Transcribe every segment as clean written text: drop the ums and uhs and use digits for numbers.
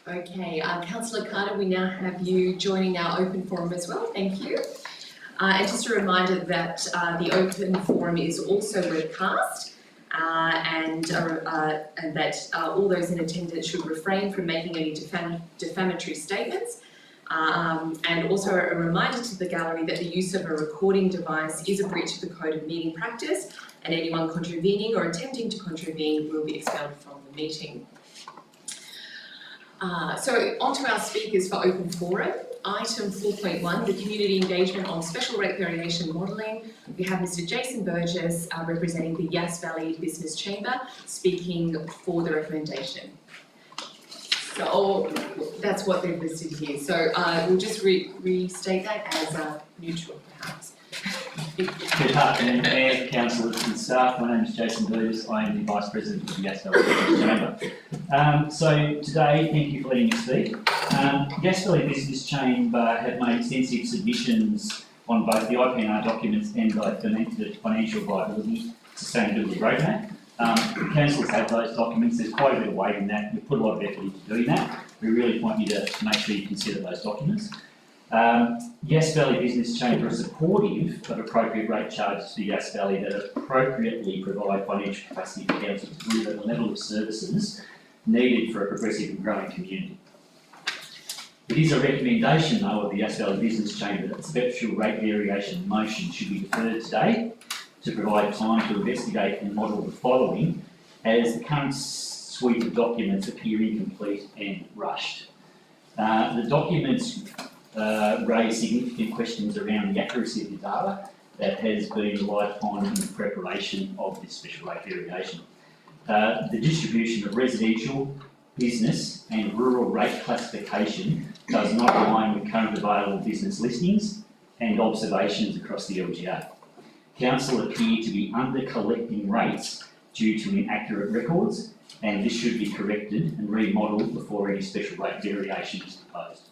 Okay, Councillor Carter, we now have you joining our open forum as well. Thank you. And just a reminder that the open forum is also webcast, and that all those in attendance should refrain from making any defamatory statements. And also a reminder to the gallery that the use of a recording device is a breach of the Code of Meeting Practice, and anyone contravening or attempting to contravene will be expelled from the meeting. So on to our speakers for open forum. Item 4.1, the community engagement on special rate variation modelling. We have Mr. Jason Burgess representing the Yass Valley Business Chamber speaking for the recommendation. So that's what they've listed here. So we'll just restate that as neutral perhaps. Good afternoon, Mayor, Councillors and staff. My name is Jason Burgess. I am the Vice President of the Yass Valley Business Chamber. So today, thank you for letting me speak. Yass Valley Business Chamber have made extensive submissions on both the IPNR documents and the financial viability sustainability roadmap. Councillors have those documents. There's quite a bit of weight in that. We've put a lot of effort into doing that. We really want you to make sure you consider those documents. Yass Valley Business Chamber is supportive of appropriate rate charges for Yass Valley that appropriately provide financial capacity for council to deliver the level of services needed for a progressive and growing community. It is a recommendation, though, of the Yass Valley Business Chamber that the special rate variation motion should be deferred today to provide time to investigate and model the following, as the current suite of documents appear incomplete and rushed. The documents raise significant questions around the accuracy of the data that has been relied upon in the preparation of this special rate variation. The distribution of residential, business and rural rate classification does not align with current available business listings and observations across the LGA. Council appear to be under-collecting rates due to inaccurate records, and this should be corrected and remodelled before any special rate variation is proposed.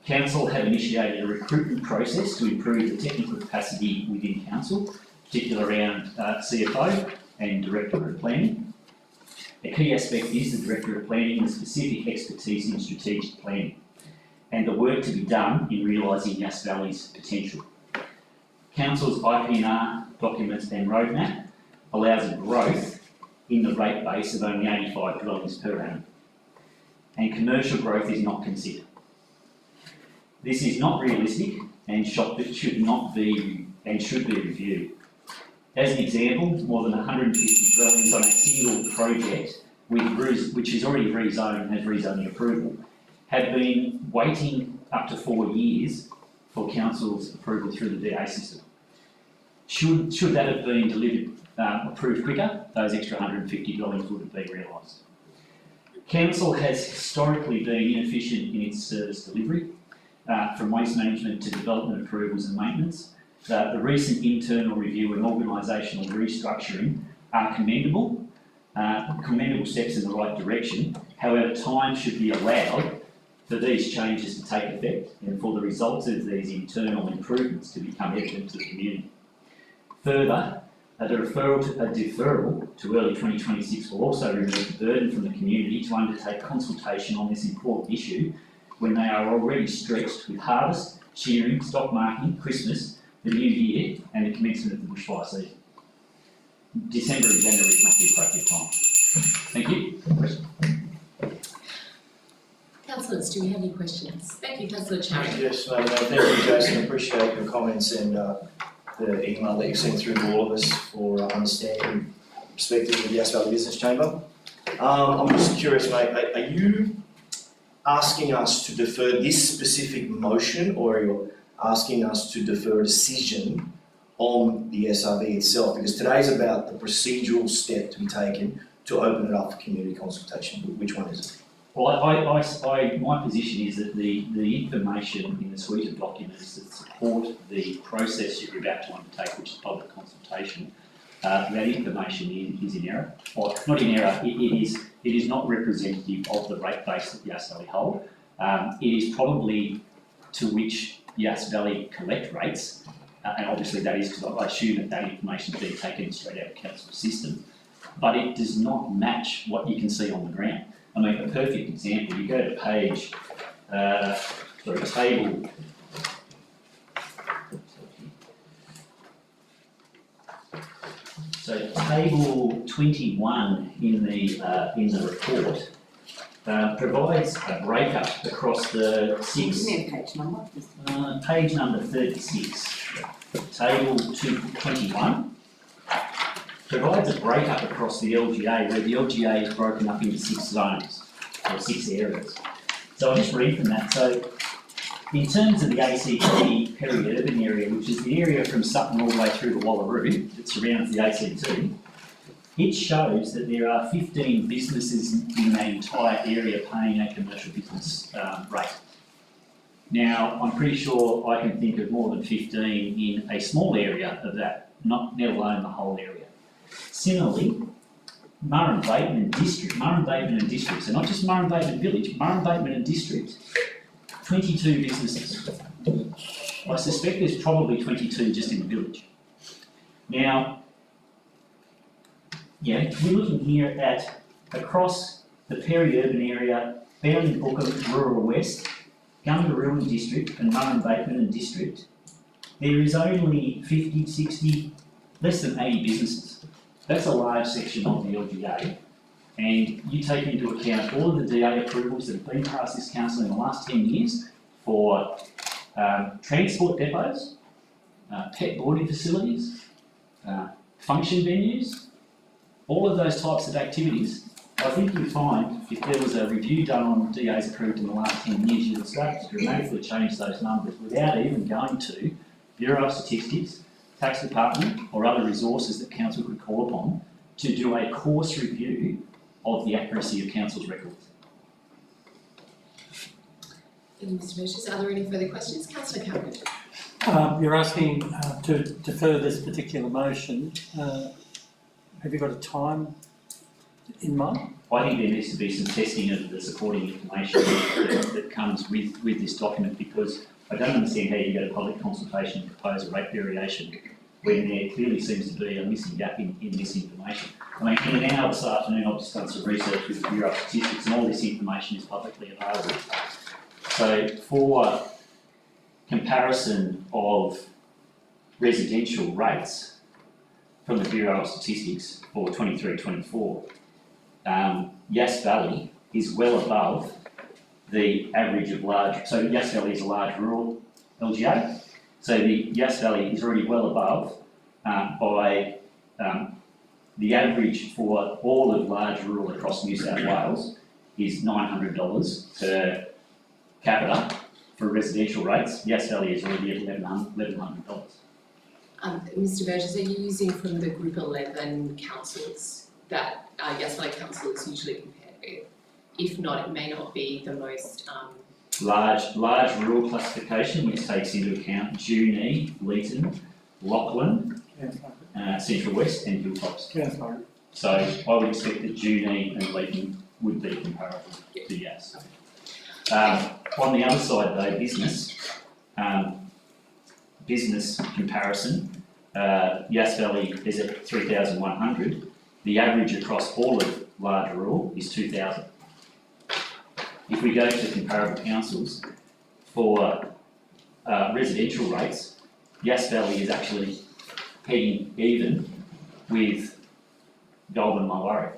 Council have initiated a recruitment process to improve the technical capacity within Council, particularly around CFO and Director of Planning. A key aspect is the Director of Planning with specific expertise in strategic planning and the work to be done in realising Yass Valley's potential. Council's IPNR documents and roadmap allows a growth in the rate base of only 85 dwellings per annum, and commercial growth is not considered. This is not realistic and should be reviewed. As an example, more than 150 dwellings on a single project which is already rezoned and has rezoning approval have been waiting up to 4 years for Council's approval through the DA system. Should that have been delivered, approved quicker, those extra 150 dwellings would have been realised. Council has historically been inefficient in its service delivery, from waste management to development approvals and maintenance. The recent internal review and organisational restructuring are commendable steps in the right direction. However, time should be allowed for these changes to take effect and for the results of these internal improvements to become evident to the community. Further, a deferral to early 2026 will also remove the burden from the community to undertake consultation on this important issue when they are already stretched with harvest, shearing, stock marking, Christmas, the new year and the commencement of the bushfire season. December and January is not the appropriate time. Thank you. Councillors, do we have any questions? Thank you, Councillor Charing. Yes, no, thank you, Jason. I appreciate your comments and the email that you sent through to all of us for understanding the perspective of the Yass Valley Business Chamber. I'm just curious, mate, are you asking us to defer this specific motion, or are you asking us to defer a decision on the SRV itself? Because today's about the procedural step to be taken to open it up for community consultation. Which one is it? Well, my position is that the information in the suite of documents that support the process you're about to undertake, which is public consultation, that information is in error. Or not in error, it is not representative of the rate base that Yass Valley hold. It is probably to which Yass Valley collect rates, and obviously that is because I assume that information is being taken straight out of council system, but it does not match what you can see on the ground. I mean, a perfect example, you go to page, table. So table 21 in the report provides a breakup across the six. Page number. Page number 36, table 21, provides a breakup across the LGA where the LGA is broken up into 6 zones or 6 areas. So I'll just read from that. So in terms of the ACT peri-urban area, which is the area from Sutton all the way through to Wallaroo that surrounds the ACT, it shows that there are 15 businesses in that entire area paying a commercial business rate. Now, I'm pretty sure I can think of more than 15 in a small area of that, not let alone the whole area. Similarly, Murrum Bateman and District, so not just Murrum Bateman Village, Murrum Bateman and District, 22 businesses. I suspect there's probably 22 just in the village. Now, yeah, we're looking here at across the peri-urban area, Bounding Bookham, Rural West, Gundaroo and District, and Murrum Bateman and District. There is only 50, 60, less than 80 businesses. That's a large section of the LGA. And you take into account all of the DA approvals that have been passed this council in the last 10 years for transport depots, pet boarding facilities, function venues, all of those types of activities. I think you'd find if there was a review done on DAs approved in the last 10 years, you would start to dramatically change those numbers without even going to Bureau of Statistics, Tax Department, or other resources that council could call upon to do a course review of the accuracy of council's records. Thank you, Mr. Burgess. Are there any further questions? Councillor Cameron. You're asking to defer this particular motion. Have you got a time in mind? I think there needs to be some testing of the supporting information that comes with this document, because I don't understand how you go to public consultation and propose a rate variation when there clearly seems to be a missing gap in this information. I mean, in an hour this afternoon, I've just done some research with the Bureau of Statistics, and all this information is publicly available. So for comparison of residential rates from the Bureau of Statistics for 23-24, Yass Valley is well above the average of large, so Yass Valley is a large rural LGA, so the Yass Valley is already well above by the average for all of large rural across New South Wales is $900 per capita for residential rates. Yass Valley is already at $1,100. Mr. Burgess, are you using from the Group 11 councils that Yass Valley Council is usually compared with? If not, it may not be the most Large rural classification, which takes into account Junee, Leeton, Lachlan, Central West and Hilltops. So I would expect that Junee and Leeton would be comparable to Yass. On the other side though, business comparison, Yass Valley is at 3,100. The average across all of large rural is 2,000. If we go to comparable councils, for residential rates, Yass Valley is actually heading even with Goulburn Mulwaree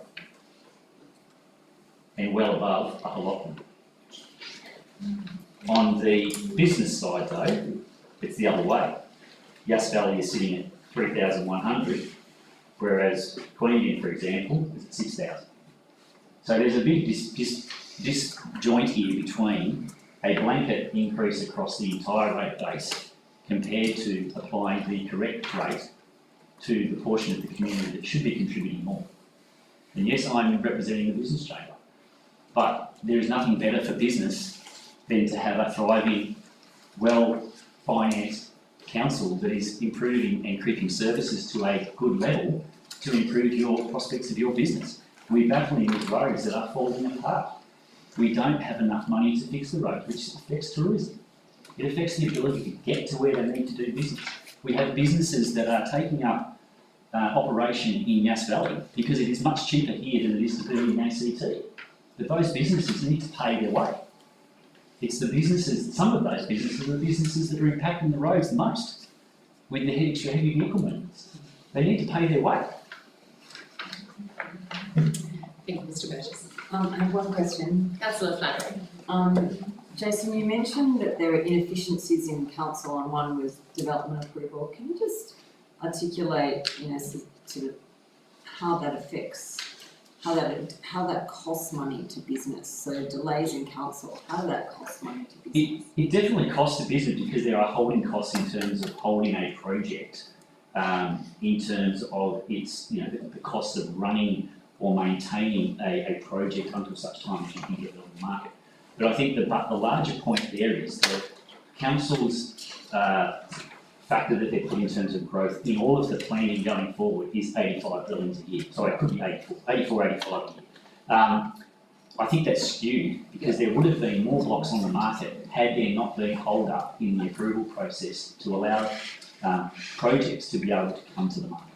and well above Upper Lachlan. On the business side though, it's the other way. Yass Valley is sitting at 3,100, whereas Queanbeyan, for example, is at 6,000. So there's a big disjoint here between a blanket increase across the entire rate base compared to applying the correct rate to the portion of the community that should be contributing more. And yes, I'm representing the business chamber, but there is nothing better for business than to have a thriving, well-financed council that is improving and keeping services to a good level to improve your prospects of your business. We're battling with roads that are falling apart. We don't have enough money to fix the roads, which affects tourism. It affects the ability to get to where they need to do business. We have businesses that are taking up operation in Yass Valley because it is much cheaper here than it is to be in ACT. but those businesses need to pay their way. It's the businesses, some of those businesses are the businesses that are impacting the roads the most with the extra heavy vehicle movements. They need to pay their way. Thank you, Mr Burgess. I have one question. Councillor Flannery. Jason, you mentioned that there are inefficiencies in council and one was development approval. Can you just articulate, sort of how that affects, how that costs money to business? So delays in council, how does that cost money to business? It definitely costs a business because there are holding costs in terms of holding a project, in terms of its, the costs of running or maintaining a project until such time as you can get it on the market. But I think the larger point there is that council's factor that they put in terms of growth in all of the planning going forward is 85 billion a year. Sorry, it could be 85 a year. I think that's skewed because there would have been more blocks on the market had there not been hold up in the approval process to allow projects to be able to come to the market.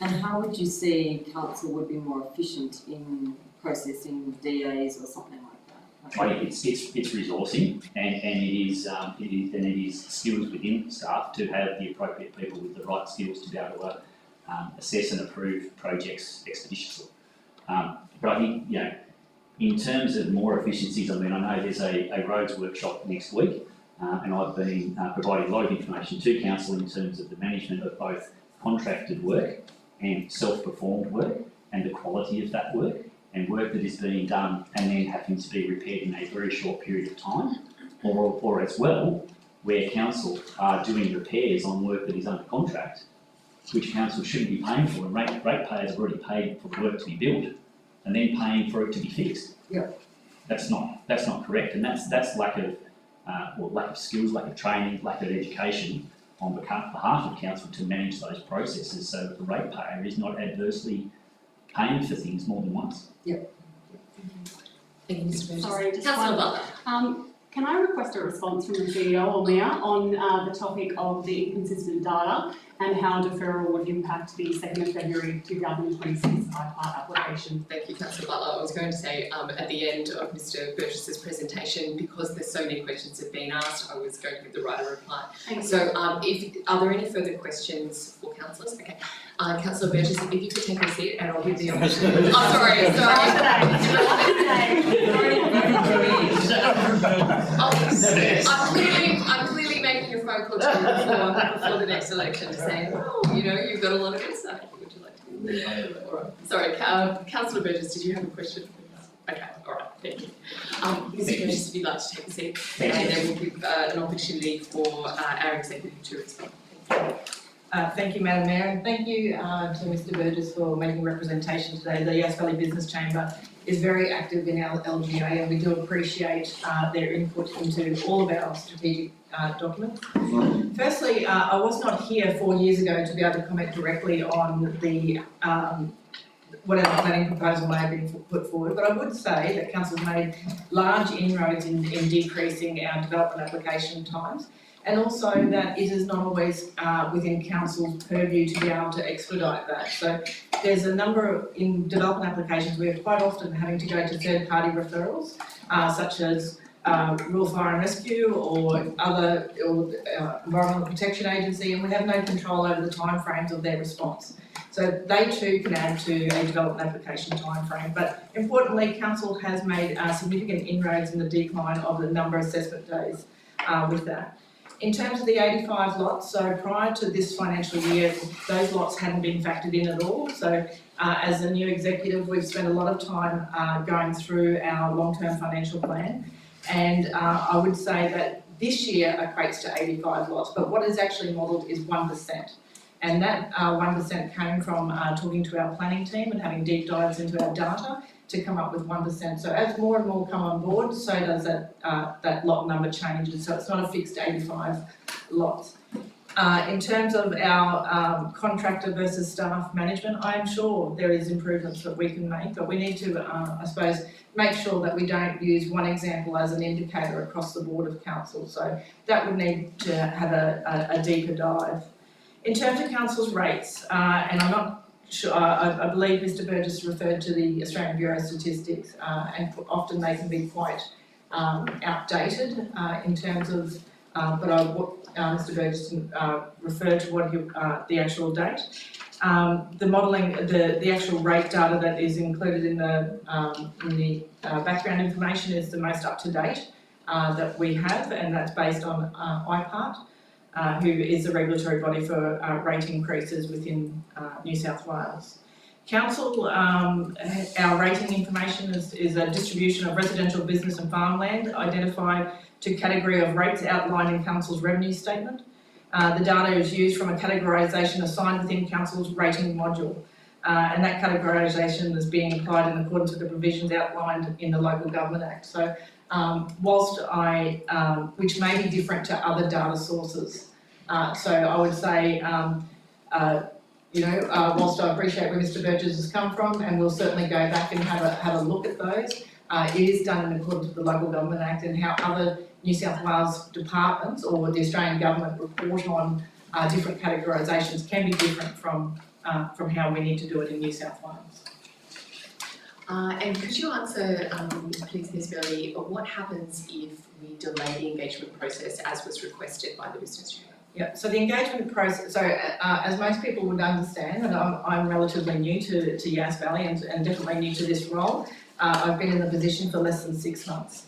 And how would you see council would be more efficient in processing DAs or something like that? It's resourcing and it is skills within staff to have the appropriate people with the right skills to be able to assess and approve projects expeditiously. But I think, in terms of more efficiencies, I know there's a roads workshop next week and I've been providing a lot of information to council in terms of the management of both contracted work and self-performed work and the quality of that work and work that is being done and then having to be repaired in a very short period of time, or as well, where council are doing repairs on work that is under contract, which council shouldn't be paying for, and ratepayers have already paid for the work to be built, and then paying for it to be fixed. Yep. That's not correct, and that's lack of skills, lack of training, lack of education on behalf of council to manage those processes so that the ratepayer is not adversely paying for things more than once. Yep. Thank you, Mr Burgess. Sorry, just Councillor one. Butler. Can I request a response from the CEO or Mayor on the topic of the inconsistent data and how deferral would impact the 2nd of February 2026 iPart application? Thank you, Councillor Butler. I was going to say at the end of Mr Burgess's presentation, because there's so many questions have been asked, I was going to give the right reply. Thank you. So are there any further questions for councillors? Okay. Councillor Burgess, if you could take a seat and I'll give the opportunity. Oh, sorry. I'm clearly making a phone call to you before the next election saying, you've got a lot of insight. Would you like to? All right. Sorry, Councillor Burgess, did you have a question? Okay, all right, thank you. Mr Burgess, if you'd like to take a seat, and then we'll give an opportunity for our executive to respond. Thank you. Thank you, Madam Mayor, and thank you to Mr Burgess for making representation today. The Yass Valley Business Chamber is very active in our LGA and we do appreciate their input into all of our strategic documents. Firstly, I was not here 4 years ago to be able to comment directly on the whatever planning proposal may have been put forward, but I would say that Council's made large inroads in decreasing our development application times. And also that it is not always within council's purview to be able to expedite that. So there's a number of, in development applications, we are quite often having to go to third-party referrals, such as Rural Fire and Rescue or other Environmental Protection Agency, and we have no control over the timeframes of their response. So they too can add to a development application timeframe. But importantly, council has made significant inroads in the decline of the number of assessment days with that. In terms of the 85 lots, so prior to this financial year, those lots hadn't been factored in at all. So as a new executive, we've spent a lot of time going through our long-term financial plan. And I would say that this year equates to 85 lots, but what is actually modelled is 1%. And that 1% came from talking to our planning team and having deep dives into our data to come up with 1%. So as more and more come on board, so does that lot number changes. So it's not a fixed 85 lots. In terms of our contractor versus staff management, I am sure there is improvements that we can make, but we need to, I suppose, make sure that we don't use one example as an indicator across the board of council. So that would need to have a deeper dive. In terms of council's rates, and I'm not I believe Mr. Burgess referred to the Australian Bureau of Statistics, and often they can be quite outdated in terms of, Mr. Burgess referred to what the actual date. The modelling, the actual rate data that is included in the background information is the most up to date that we have, and that's based on IPART, who is the regulatory body for rate increases within New South Wales. Council, our rating information is a distribution of residential, business and farmland identified to category of rates outlined in Council's revenue statement. The data is used from a categorisation assigned within Council's rating module, and that categorisation is being applied in accordance with the provisions outlined in the Local Government Act. So whilst which may be different to other data sources. So I would say, whilst I appreciate where Mr. Burgess has come from, and we'll certainly go back and have a look at those, it is done in accordance with the Local Government Act and how other New South Wales departments or the Australian Government report on different categorisations can be different from how we need to do it in New South Wales. And could you answer, please, Ms. Bailey, what happens if we delay the engagement process as was requested by the business chair? Yeah, so the engagement process, so as most people would understand, and I'm relatively new to Yass Valley and definitely new to this role, I've been in the position for less than 6 months.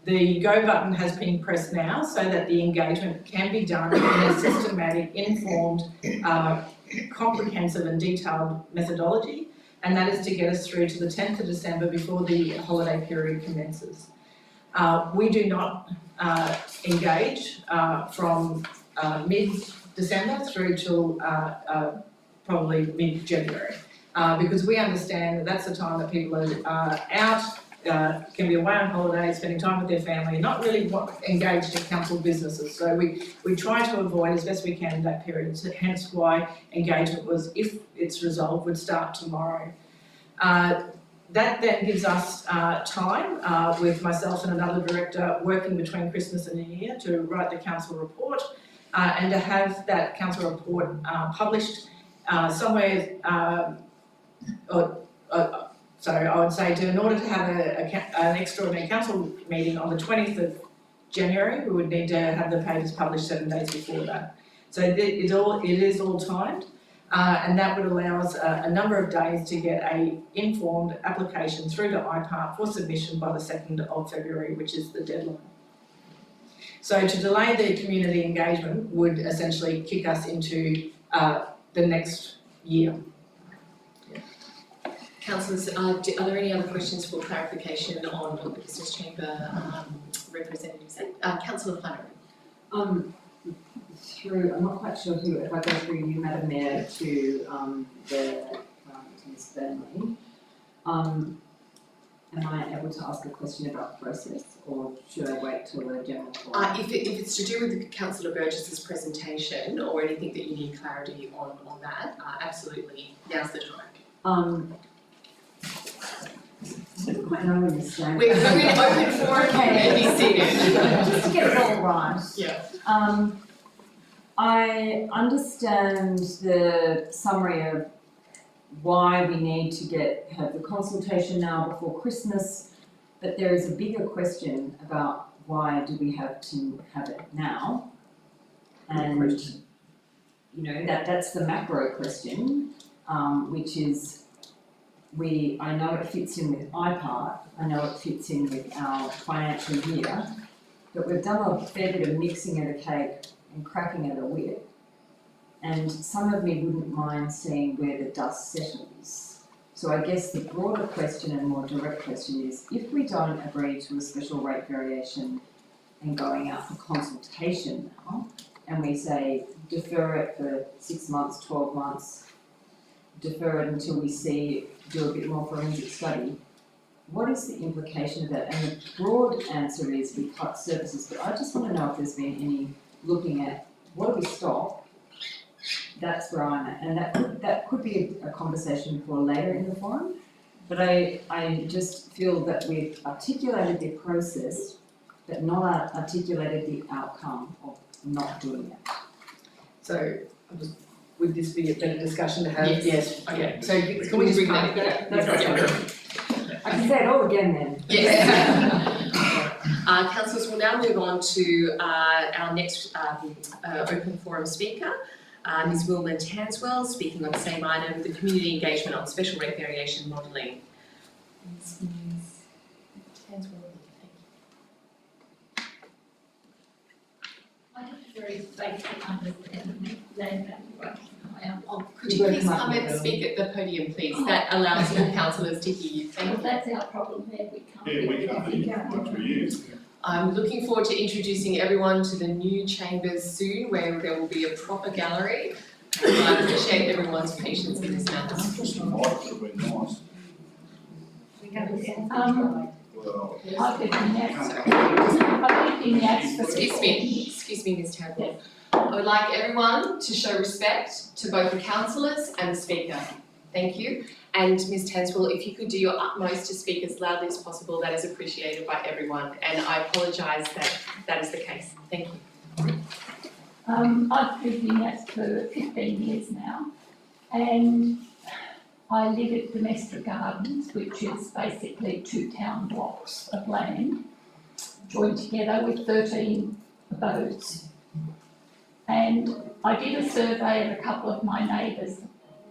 The go button has been pressed now so that the engagement can be done in a systematic, informed, comprehensive and detailed methodology, and that is to get us through to the 10th of December before the holiday period commences. We do not engage from mid-December through till probably mid-January, because we understand that that's the time that people are out, can be away on holiday, spending time with their family, not really engaged in council businesses. So we try to avoid as best we can that period, so hence why engagement was, if it's resolved, would start tomorrow. That then gives us time with myself and another director working between Christmas and New Year to write the council report and to have that council report published somewhere, so I would say in order to have an extraordinary council meeting on the 20th of January, we would need to have the papers published 7 days before that. So it is all timed. And that would allow us a number of days to get a informed application through to IPART for submission by the 2nd of February, which is the deadline. So to delay the community engagement would essentially kick us into the next year. Councillors, are there any other questions for clarification on what the business chamber representative said? Councillor Flannery. I'm not quite sure who, if I go through you, Madam Mayor, to Ms. Burnley, am I able to ask a question about process, or should I wait till the general forum? If it's to do with Councillor Burgess's presentation or anything that you need clarity on that, absolutely, now's the time. I don't quite know when you're saying. We're going to open forum and be seated. Just to get it all right. Yeah. I understand the summary of why we need to have the consultation now before Christmas, but there is a bigger question about why do we have to have it now? And that's the macro question, which is I know it fits in with IPART, I know it fits in with our financial year, but we've done a fair bit of mixing of the cake and cracking at a whip, and some of me wouldn't mind seeing where the dust settles. So I guess the broader question and more direct question is, if we don't agree to a special rate variation and going out for consultation now, and we say defer it for 6 months, 12 months, defer it until we do a bit more forensic study, what is the implication of that? And the broad answer is we cut services, but I just want to know if there's been any looking at what do we stop. That's where I'm at, and that could be a conversation for later in the forum, but I just feel that we've articulated the process but not articulated the outcome of not doing it. So I'll just would this be a better discussion to have? Yes. Okay, so can we just Bring park that? that? That's Yeah. I can say it all again then. Yes. Councillors, we'll now move on to our next open forum speaker, Ms Wilma Tanswell, speaking on the same item, the community engagement on special rate variation modelling. Ms Tanswell, I have a very basic understanding of land value. could you please come and speak at the podium, please? That allows all councillors to hear you. Thank Well, you. that's our problem here, we can't. Yeah, we can't hear much for you. I'm looking forward to introducing everyone to the new chambers soon, where there will be a proper gallery. I appreciate everyone's patience in this matter. Just the mic would have been nice. Well, I've lived in Yass for Excuse me, Ms Tadwell. I would like everyone to show respect to both the councillors and the speaker. Thank you. And Ms Tanswell, if you could do your utmost to speak as loudly as possible, that is appreciated by everyone. And I apologise that that is the case. Thank you. I've lived in Yass for 15 years now, and I live at Domestic Gardens, which is basically 2 town blocks of land joined together with 13 abodes. And I did a survey of a couple of my neighbours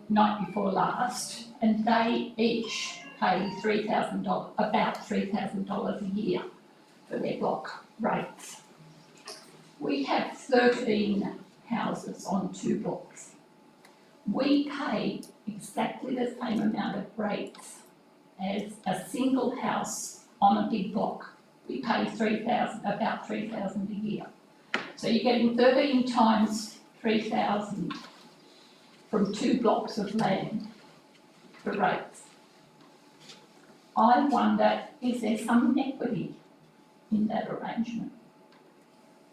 night before last, and they each pay $3,000, about $3,000 a year for their block rates. We have 13 houses on 2 blocks. We pay exactly the same amount of rates as a single house on a big block. We pay about $3,000 a year. So you're getting 13 times 3,000 from 2 blocks of land for rates. I wonder, is there some equity in that arrangement?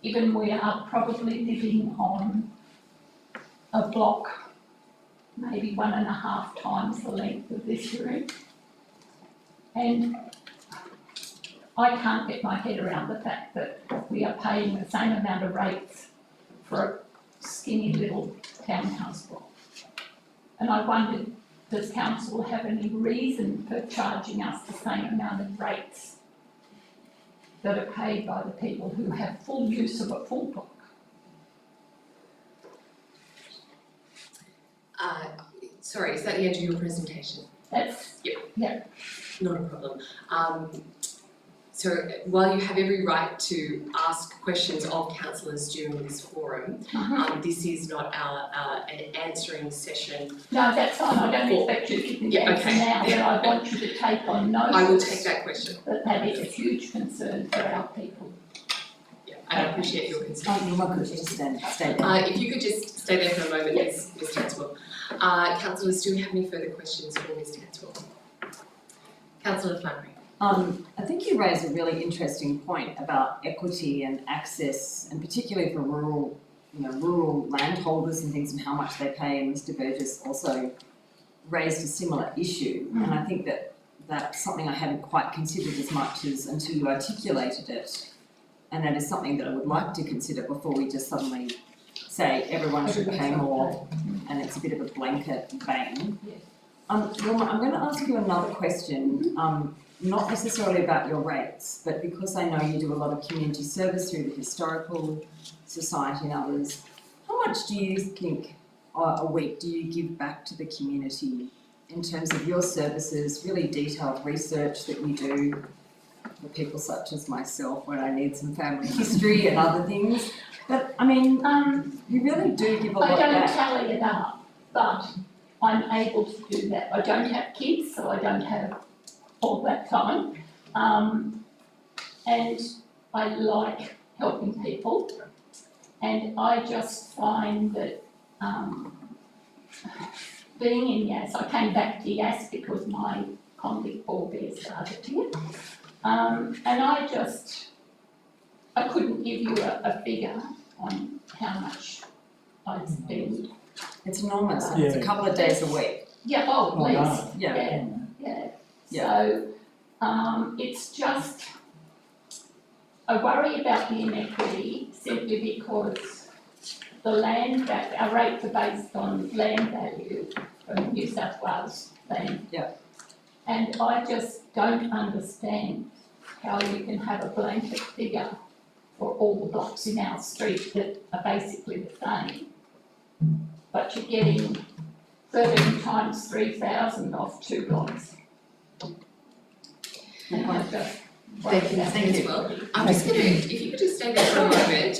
Given we are probably living on a block maybe 1.5 times the length of this room. And I can't get my head around the fact that we are paying the same amount of rates for a skinny little townhouse block. And I wondered, does council have any reason for charging us the same amount of rates that are paid by the people who have full use of a full block? Sorry, is that the end of your presentation? That's, Not a problem. So while you have every right to ask questions of councillors during this forum, this is not an answering session. no, that's fine, I don't expect you to give me the Yeah, answer okay. now, but I want you to take on notice. I will take that question. That is a huge concern for our people. Yeah, I appreciate your concern. You're welcome to just stay there. If you could just stay there for a moment, Ms Tanswell. Councillors, do we have any further questions for Ms Tanswell? Councillor Flannery. I think you raise a really interesting point about equity and access, and particularly for rural landholders and things and how much they pay, and Mr Burgess also raised a similar issue, and I think that that's something I hadn't quite considered as much as until you articulated it, and that is something that I would like to consider before we just suddenly say everyone should pay more, and it's a bit of a blanket bang. Wilma, I'm going to ask you another question, not necessarily about your rates, but because I know you do a lot of community service through the Historical Society and others, how much do you think a week do you give back to the community in terms of your services, really detailed research that you do for people such as myself when I need some family history and other things? But I mean, you really do give a lot I don't back. tally it up, but I'm able to do that. I don't have kids, so I don't have all that time. And I like helping people. And I just find that being in Yass, I came back to Yass because my convict forebears started here. And I couldn't give you a figure on how much I'd spend. It's enormous, and it's a couple of days a week. Yeah, oh, Oh, please, no. yeah. So, it's just, I worry about the inequity simply because the land that our rates are based on land value from New South Wales land. Yeah. And I just don't understand how you can have a blanket figure for all the blocks in our street that are basically the same. But you're getting 13 times 3,000 off 2 blocks. And I just. Thank you. Well, I'm just going to, if you could just stay there for a moment,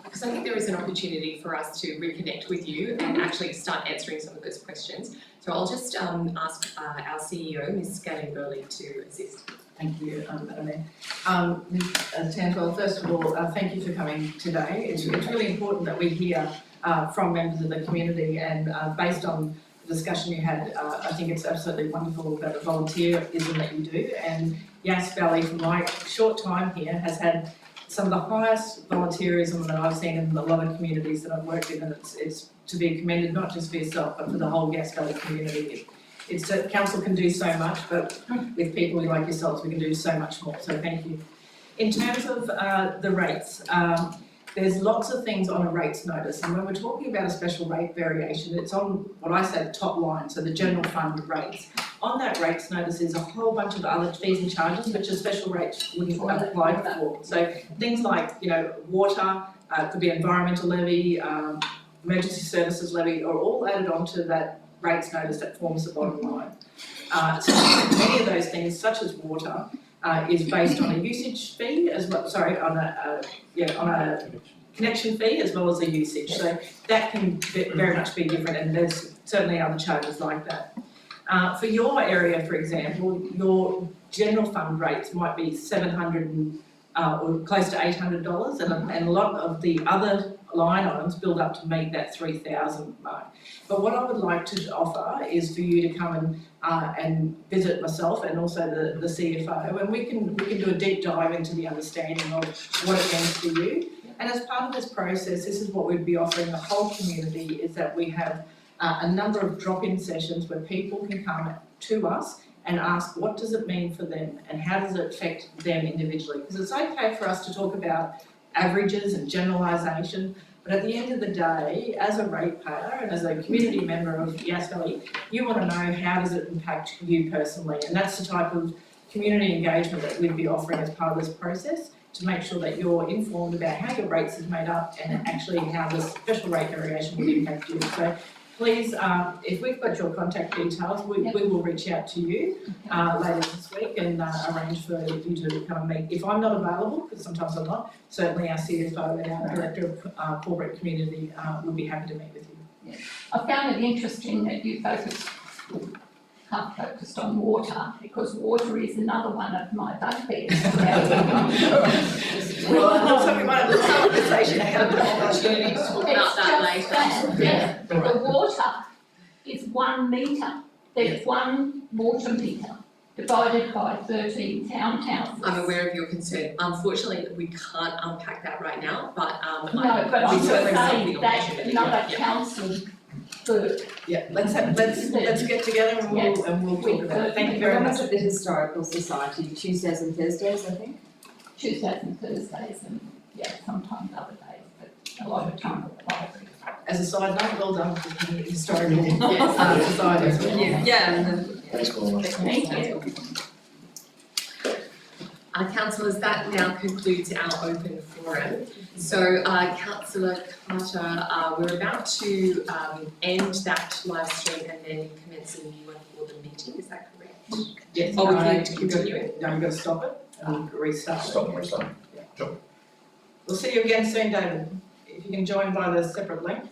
because I think there is an opportunity for us to reconnect with you and actually start answering some of those questions. So I'll just ask our CEO, Ms. Galen Burley, to assist. Thank you, Madam Mayor. Ms. Tantwell, first of all, thank you for coming today. It's really important that we hear from members of the community, and based on the discussion you had, I think it's absolutely wonderful about the volunteerism that you do. And Yass Valley, from my short time here, has had some of the highest volunteerism that I've seen in a lot of communities that I've worked in, and it's to be commended, not just for yourself, but for the whole Yass Valley community. It's that council can do so much, but with people like yourselves, we can do so much more, so thank you. In terms of the rates, there's lots of things on a rates notice, and when we're talking about a special rate variation, it's on what I say the top line, so the general fund rates. On that rates notice is a whole bunch of other fees and charges which a special rate wouldn't apply for. So things like, you know, water, could be environmental levy, emergency services levy, are all added onto that rates notice that forms the bottom line. So many of those things, such as water, is based on a usage fee as well. Sorry, on a connection fee as well as a usage. So that can very much be different, and there's certainly other charges like that. For your area, for example, your general fund rates might be $700 or close to $800, and a lot of the other line items build up to meet that 3,000 mark. But what I would like to offer is for you to come and visit myself and also the CFO, and we can do a deep dive into the understanding of what it means for you. And as part of this process, this is what we'd be offering the whole community, is that we have a number of drop-in sessions where people can come to us and ask what does it mean for them and how does it affect them individually. Because it's okay for us to talk about averages and generalisation, but at the end of the day, as a ratepayer and as a community member of Yass Valley, you want to know how does it impact you personally, and that's the type of community engagement that we'd be offering as part of this process, to make sure that you're informed about how your rates is made up and actually how the special rate variation will impact you. So please, if we've got your contact details, we will reach out to you later this week and arrange for you to come and meet. If I'm not available, because sometimes I'm not, certainly our CFO and our Director of Corporate Community will be happy to meet with you. I found it interesting that you focused on water, because water is another one of my bugbears. Well, so we might have a conversation ahead of the Opportunity to talk about that later. Yeah, the water is 1 metre. There's one water metre divided by 13 townhouses. I'm aware of your concern. Unfortunately, we can't unpack that right now, but No, but I'm just certainly saying something that's opportunity, another yeah. council group. Yeah, let's get together and we'll talk about it. Thank you very much. At the Historical Society, Tuesdays and Thursdays, I think. Tuesdays and Thursdays and, yeah, sometimes other days, but a lot of time at the library. As a side note, well done for the historical society as well. Yeah. Thanks, Paula. Thank you. Councillors, that now concludes our open forum. So, Councillor Carter, we're about to end that live stream and then commence a new one for the meeting. Is that correct? Yes. Oh, we can continue it. No, you've got to stop it and restart. Stop and restart. We'll see you again soon, David. If you can join by the separate link.